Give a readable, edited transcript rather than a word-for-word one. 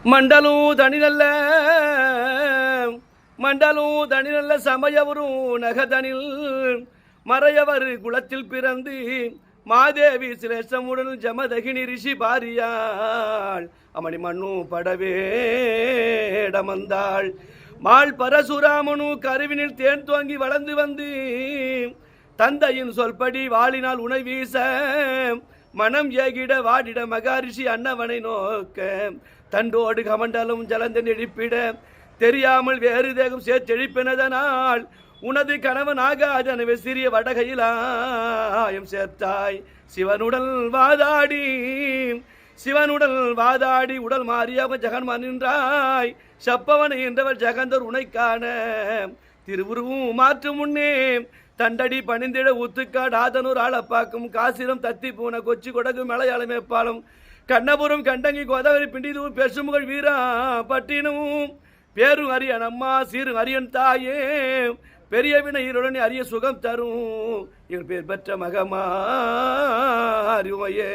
மண்டலும் தனி நல்ல சமயவரும் நகதனில் மறையவர் குலத்தில் பிறந்து மாதேவி சிலேசமுடன் ஜமதகினி ரிஷி பாரியாள் அமணி மண்ணு படவேடமந்தாள் மாள் பரசுராமனு கருவினில் தேன் துவங்கி வளர்ந்து வந்து தந்தையின் சொல்படி வாளினால் உணை வீச மனம் ஏகிட வாடிட மகாரிஷி அன்னவனை நோக்க தண்டோடு கமண்டலும் ஜலந்தன் எழுப்பிட தெரியாமல் வேறு தேகம் சேர்த்தெழிப்பினதனால் உனது கணவன் ஆகாதனவே சிறிய வடகையிலாயம் சேர்த்தாய் சிவனுடல் வாதாடி உடல் மாறியவன் ஜெகன்மான் நின்றாய் சப்பவனை என்றவர் ஜெகந்தர் உனை காண திருவுருவும் மாற்றும் முன்னே தண்டடி பணிந்திட ஊத்துக்காடு ஆதனூர் ஆளப்பாக்கும் காசிரம் தத்தி பூன கொச்சி கொடகு மலையாளம் மேப்பாலம் கண்ணபுரம் கண்டங்கி கோதாவரி பிண்டிதும் பெருசுமுகழ் வீரா பட்டினும் பேரும் அரியன் அம்மா சீரும் அரியன் தாயே பெரிய வினையிருடன் அரிய சுகம் தரும் எங்கள் பேர் பெற்ற மகமா அறிவையே.